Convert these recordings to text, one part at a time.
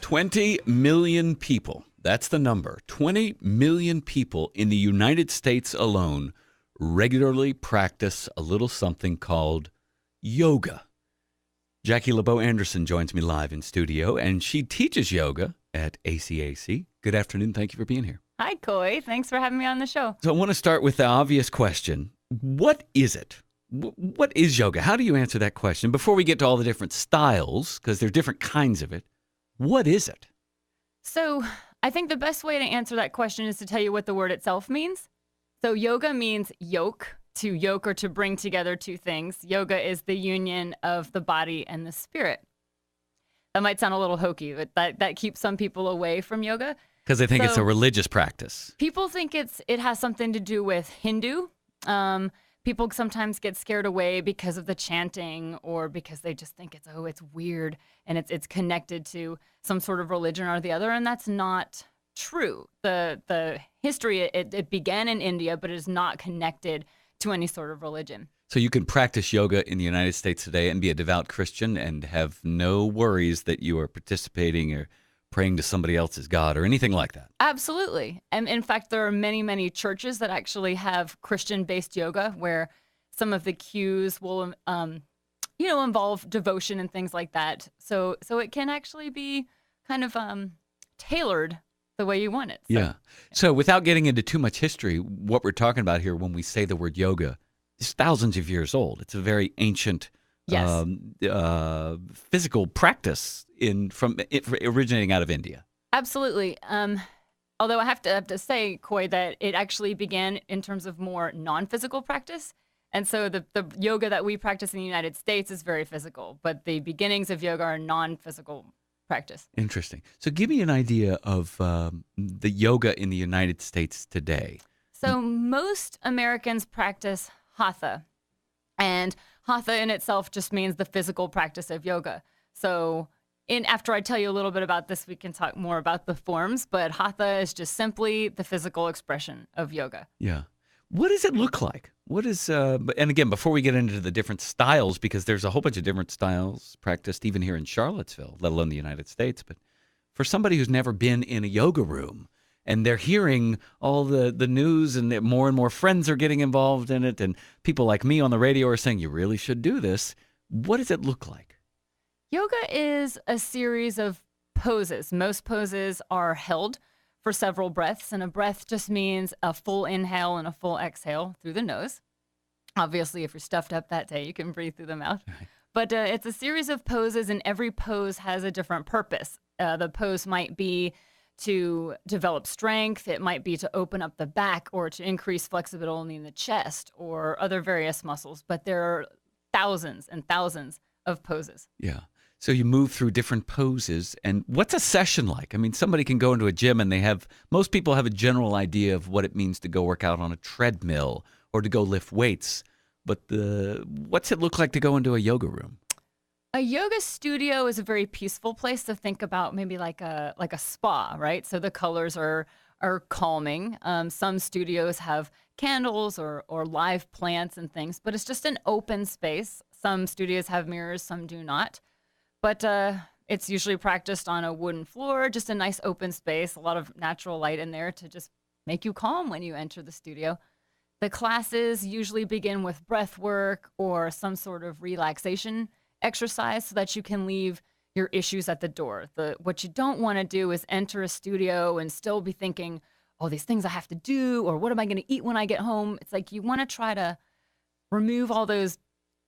20 million people. That's the number. 20 million people in the United States alone regularly practice a little something called yoga. Jackie Lebeau Anderson joins me live in studio, and she teaches yoga at ACAC. Good afternoon. Thank you for being here. Hi, Coy. Thanks for having me on the show. So I want to start with the obvious question. What is it? What is yoga? How do you answer that question? Before we get to all the different styles, because there are different kinds of it, what is it? So I think the best way to answer that question is to tell you what the word itself means. So yoga means yoke, to yoke or to bring together two things. Yoga is the union of the body and the spirit. That might sound a little hokey, but that keeps some people away from yoga. Because they think it's a religious practice. People think it has something to do with Hindu. People sometimes get scared away because of the chanting or because they just think it's weird and it's connected to some sort of religion or the other, and that's not true. The history, it began in India, but it is not connected to any sort of religion. So you can practice yoga in the United States today and be a devout Christian and have no worries that you are participating or praying to somebody else's God or anything like that. Absolutely. And in fact, there are many, many churches that actually have Christian-based yoga where some of the cues will, involve devotion and things like that. So it can actually be kind of tailored the way you want it. So, yeah. So without getting into too much history, what we're talking about here when we say the word yoga is thousands of years old. It's a very ancient yes. Physical practice originating out of India. Absolutely. Although I have to say, Coy, that it actually began in terms of more non-physical practice. And so the yoga that we practice in the United States is very physical, but the beginnings of yoga are non-physical practice. Interesting. So give me an idea of the yoga in the United States today. So most Americans practice hatha. And hatha in itself just means the physical practice of yoga. So after I tell you a little bit about this, we can talk more about the forms, but hatha is just simply the physical expression of yoga. Yeah. What does it look like? What is, and again, before we get into the different styles, because there's a whole bunch of different styles practiced even here in Charlottesville, let alone the United States, but for somebody who's never been in a yoga room and they're hearing all the news and more and more friends are getting involved in it and people like me on the radio are saying, you really should do this. What does it look like? Yoga is a series of poses. Most poses are held for several breaths, and a breath just means a full inhale and a full exhale through the nose. Obviously, if you're stuffed up that day, you can breathe through the mouth. Right. But it's a series of poses, and every pose has a different purpose. The pose might be to develop strength. It might be to open up the back or to increase flexibility in the chest or other various muscles. But there are thousands and thousands of poses. Yeah. So you move through different poses. And what's a session like? I mean, somebody can go into a gym and most people have a general idea of what it means to go work out on a treadmill or to go lift weights. But what's it look like to go into a yoga room? A yoga studio is a very peaceful place to think about, maybe like a spa, right? So the colors are calming. Some studios have candles or live plants and things, but it's just an open space. Some studios have mirrors, some do not. But it's usually practiced on a wooden floor, just a nice open space, a lot of natural light in there to just make you calm when you enter the studio. The classes usually begin with breath work or some sort of relaxation exercise so that you can leave your issues at the door. What you don't want to do is enter a studio and still be thinking, oh, these things I have to do, or what am I going to eat when I get home? It's like you want to try to remove all those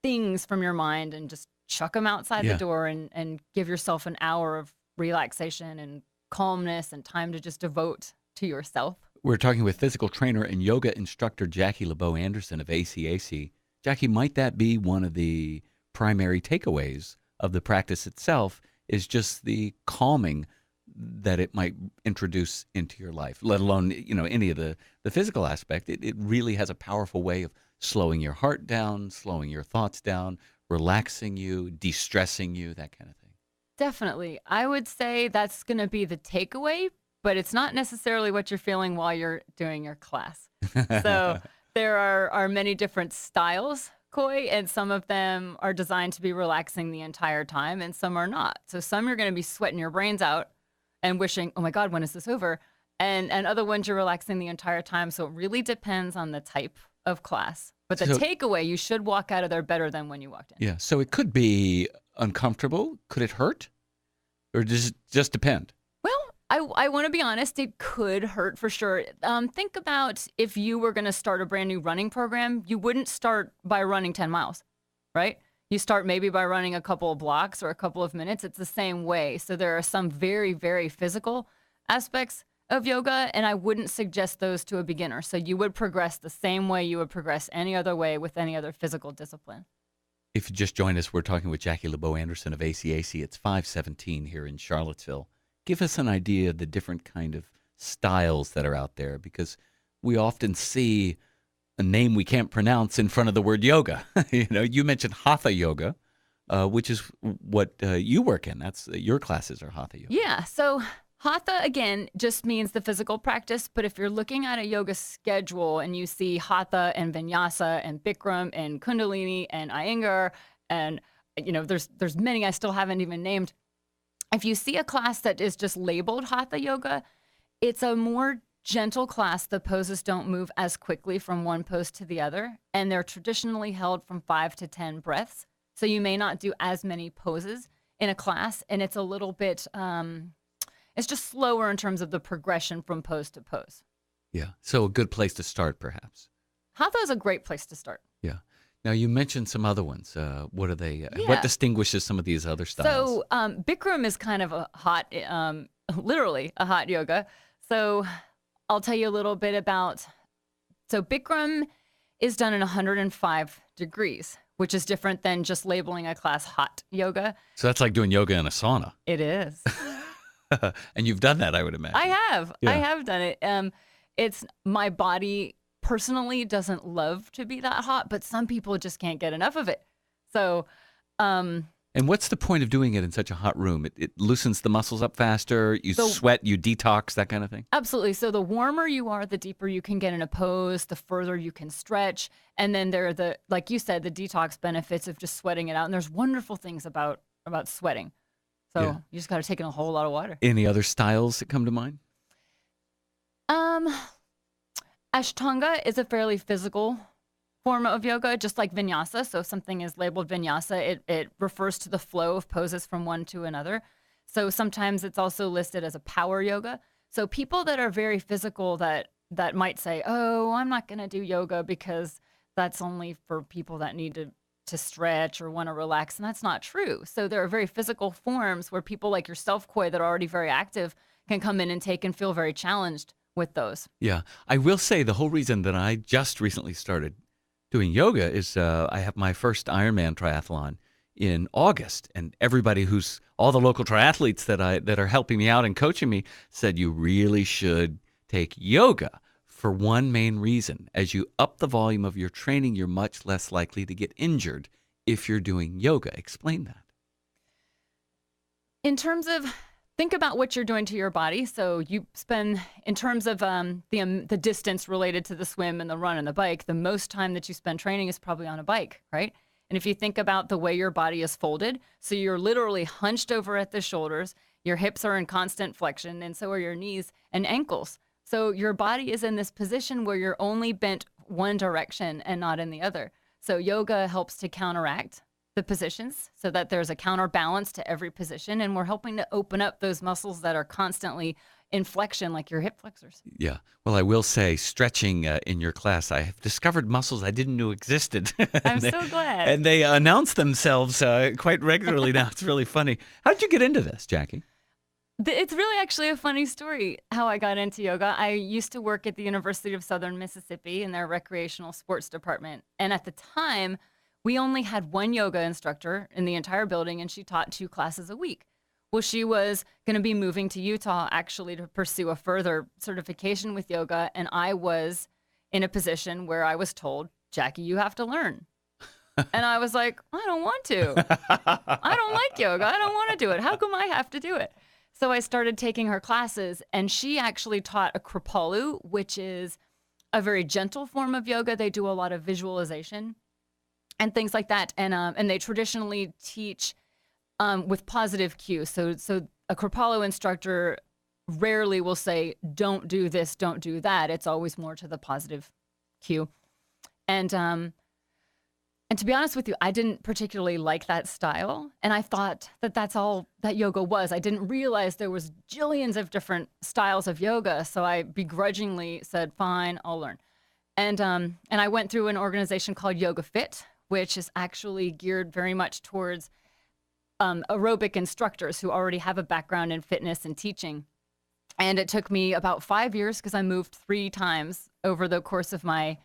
things from your mind and just chuck them outside the door and give yourself an hour of relaxation and calmness and time to just devote to yourself. We're talking with physical trainer and yoga instructor Jackie Lebeau Anderson of ACAC. Jackie, might that be one of the primary takeaways of the practice itself, is just the calming that it might introduce into your life, let alone, any of the physical aspect. It really has a powerful way of slowing your heart down, slowing your thoughts down, relaxing you, de-stressing you, that kind of thing. Definitely. I would say that's going to be the takeaway, but it's not necessarily what you're feeling while you're doing your class. So there are many different styles, Coy, and some of them are designed to be relaxing the entire time, and some are not. So some you're going to be sweating your brains out and wishing, oh my God, when is this over? And other ones you're relaxing the entire time. So it really depends on the type of class. But the So, takeaway, you should walk out of there better than when you walked in. yeah. So it could be uncomfortable. Could it hurt? Or does it just depend? Well, I want to be honest, it could hurt for sure. Think about if you were going to start a brand new running program, you wouldn't start by running 10 miles, right? You start maybe by running a couple of blocks or a couple of minutes. It's the same way. So there are some very, very physical aspects of yoga, and I wouldn't suggest those to a beginner. So you would progress the same way you would progress any other way with any other physical discipline. If you just joined us, we're talking with Jackie Lebeau Anderson of ACAC. It's 517 here in Charlottesville. Give us an idea of the different kind of styles that are out there, because we often see a name we can't pronounce in front of the word yoga. You mentioned Hatha yoga, which is what you work in. That's your classes are Hatha yoga. Yeah. So Hatha, again, just means the physical practice. But if you're looking at a yoga schedule and you see Hatha and Vinyasa and Bikram and Kundalini and Iyengar, and, there's many I still haven't even named. If you see a class that is just labeled Hatha yoga, it's a more gentle class. The poses don't move as quickly from one pose to the other, and they're traditionally held from 5 to 10 breaths. So you may not do as many poses in a class, and it's a little bit, it's just slower in terms of the progression from pose to pose. Yeah. So a good place to start, perhaps. Hatha is a great place to start. Yeah. Now, you mentioned some other ones. What are they? Yeah. What distinguishes some of these other styles? So Bikram is kind of a hot, literally a hot yoga. So I'll tell you a little bit about, so Bikram is done in 105 degrees, which is different than just labeling a class hot yoga. So that's like doing yoga in a sauna. It is. And you've done that, I would imagine. I have. Yeah. I have done it. It's my body personally doesn't love to be that hot, but some people just can't get enough of it. So, And what's the point of doing it in such a hot room? It loosens the muscles up faster. You sweat, you detox, that kind of thing. Absolutely. So the warmer you are, the deeper you can get in a pose, the further you can stretch. And then there are like you said, the detox benefits of just sweating it out. And there's wonderful things about sweating. So you just got to take in a whole lot of water. Any other styles that come to mind? Ashtanga is a fairly physical form of yoga, just like vinyasa. So if something is labeled vinyasa, it refers to the flow of poses from one to another. So sometimes it's also listed as a power yoga. So people that are very physical that might say, oh, I'm not going to do yoga because that's only for people that need to stretch or want to relax. And that's not true. So there are very physical forms where people like yourself, Koi, that are already very active can come in and take and feel very challenged with those. Yeah. I will say the whole reason that I just recently started doing yoga is I have my first Ironman triathlon in August, and all the local triathletes that are helping me out and coaching me said you really should take yoga for one main reason. As you up the volume of your training, you're much less likely to get injured if you're doing yoga. Explain that. In terms of, think about what you're doing to your body. So you spend, in terms of the distance related to the swim and the run and the bike, the most time that you spend training is probably on a bike, right? And if you think about the way your body is folded, so you're literally hunched over at the shoulders, your hips are in constant flexion, and so are your knees and ankles. So your body is in this position where you're only bent one direction and not in the other. So yoga helps to counteract the positions so that there's a counterbalance to every position, and we're helping to open up those muscles that are constantly in flexion, like your hip flexors. Yeah. Well, I will say, stretching in your class, I have discovered muscles I didn't know existed. I'm so glad. And they announce themselves quite regularly now. It's really funny. How did you get into this, Jackie? It's really actually a funny story how I got into yoga. I used to work at the University of Southern Mississippi in their recreational sports department. And at the time, we only had one yoga instructor in the entire building, and she taught 2 classes a week. Well, she was going to be moving to Utah actually to pursue a further certification with yoga. And I was in a position where I was told, Jackie, you have to learn. And I was like, I don't want to. I don't like yoga. I don't want to do it. How come I have to do it? So I started taking her classes, and she actually taught a Kripalu, which is a very gentle form of yoga. They do a lot of visualization and things like that. And they traditionally teach with positive cues. So a Kripalu instructor rarely will say, don't do this, don't do that. It's always more to the positive cue. And to be honest with you, I didn't particularly like that style. And I thought that that's all that yoga was. I didn't realize there was jillions of different styles of yoga. So I begrudgingly said, fine, I'll learn. And I went through an organization called Yoga Fit, which is actually geared very much towards aerobic instructors who already have a background in fitness and teaching. And it took me about 5 years because I moved 3 times over the course of my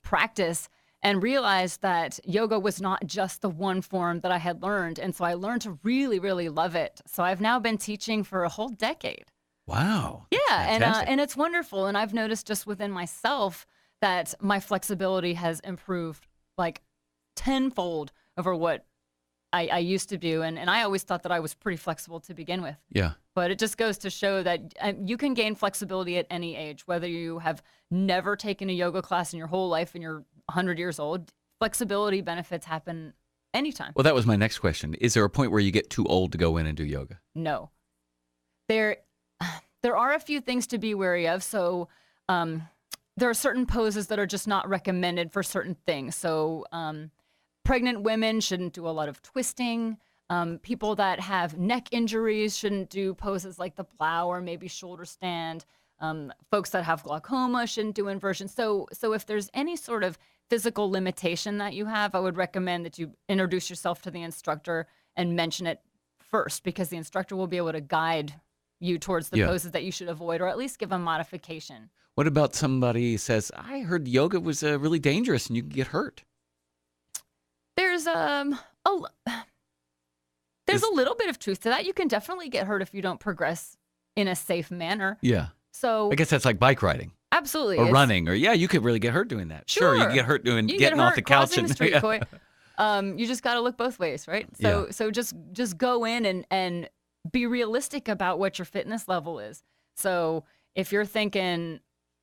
practice, and realized that yoga was not just the one form that I had learned. And so I learned to really, really love it. So I've now been teaching for a whole decade. Wow. Yeah, Fantastic. and it's wonderful. And I've noticed just within myself that my flexibility has improved like tenfold over what I used to do. And I always thought that I was pretty flexible to begin with. Yeah. But it just goes to show that you can gain flexibility at any age, whether you have never taken a yoga class in your whole life and you're 100 years old. Flexibility benefits happen anytime. Well, that was my next question. Is there a point where you get too old to go in and do yoga? No. There are a few things to be wary of. So there are certain poses that are just not recommended for certain things. So pregnant women shouldn't do a lot of twisting. People that have neck injuries shouldn't do poses like the plow or maybe shoulder stand. Folks that have glaucoma shouldn't do inversion. So if there's any sort of physical limitation that you have, I would recommend that you introduce yourself to the instructor and mention it first, because the instructor will be able to guide you towards the poses that you should avoid, or at least give a modification. What about somebody says, I heard yoga was really dangerous and you can get hurt? There's a little bit of truth to that. You can definitely get hurt if you don't progress in a safe manner. Yeah. So I guess that's like bike riding. Absolutely. Or running. Or, you could really get hurt doing that. Sure, you can get hurt getting off the couch. And street koi. You just got to look both ways, right? So just go in and be realistic about what your fitness level is. So if you're thinking,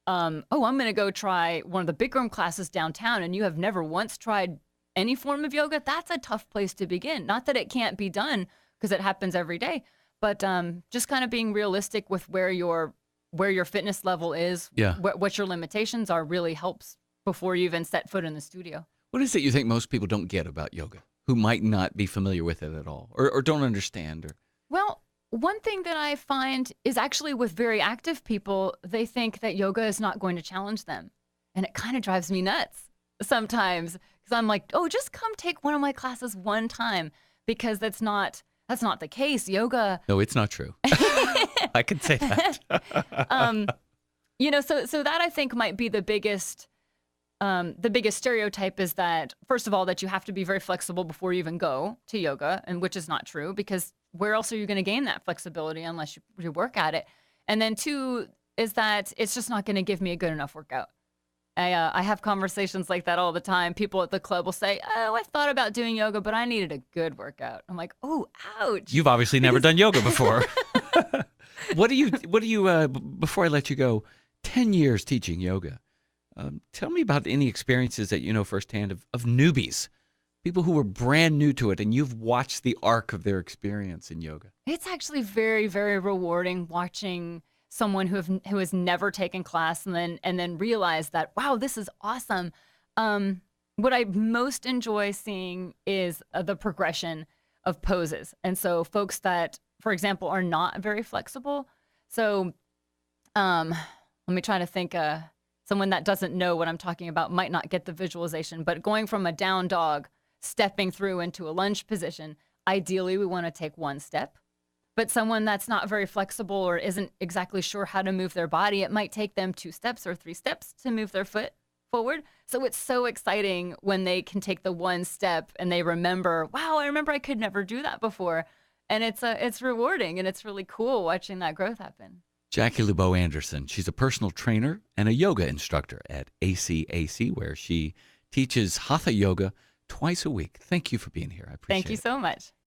I'm going to go try one of the Bikram classes downtown, and you have never once tried any form of yoga, that's a tough place to begin. Not that it can't be done, because it happens every day, but just kind of being realistic with where your fitness level is, what your limitations are, really helps before you even set foot in the studio. What is it you think most people don't get about yoga, who might not be familiar with it at all, or don't understand? Well, one thing that I find is actually with very active people, they think that yoga is not going to challenge them. And it kind of drives me nuts sometimes, because I'm like, just come take one of my classes one time, because that's not the case. Yoga. No, it's not true. I can say that. So that I think might be the biggest stereotype, is that, first of all, that you have to be very flexible before you even go to yoga, and which is not true, because where else are you going to gain that flexibility unless you work at it? And then 2 is that it's just not going to give me a good enough workout. I have conversations like that all the time. People at the club will say, I thought about doing yoga, but I needed a good workout. I'm like, ouch. You've obviously never done yoga before. What do you, before I let you go, 10 years teaching yoga. Tell me about any experiences that you know firsthand of newbies, people who were brand new to it, and you've watched the arc of their experience in yoga. It's actually very, very rewarding watching someone who has never taken class and then realize that, wow, this is awesome. What I most enjoy seeing is the progression of poses. And so folks that, for example, are not very flexible. So let me try to think. Someone that doesn't know what I'm talking about might not get the visualization, but going from a down dog, stepping through into a lunge position, ideally we want to take one step. But someone that's not very flexible or isn't exactly sure how to move their body, it might take them 2 steps or 3 steps to move their foot forward. So it's so exciting when they can take the one step and they remember, wow, I remember I could never do that before. And it's rewarding, and it's really cool watching that growth happen. Jackie Lebeau Anderson, she's a personal trainer and a yoga instructor at ACAC, where she teaches Hatha yoga twice a week. Thank you for being here. I appreciate it. Thank you so much.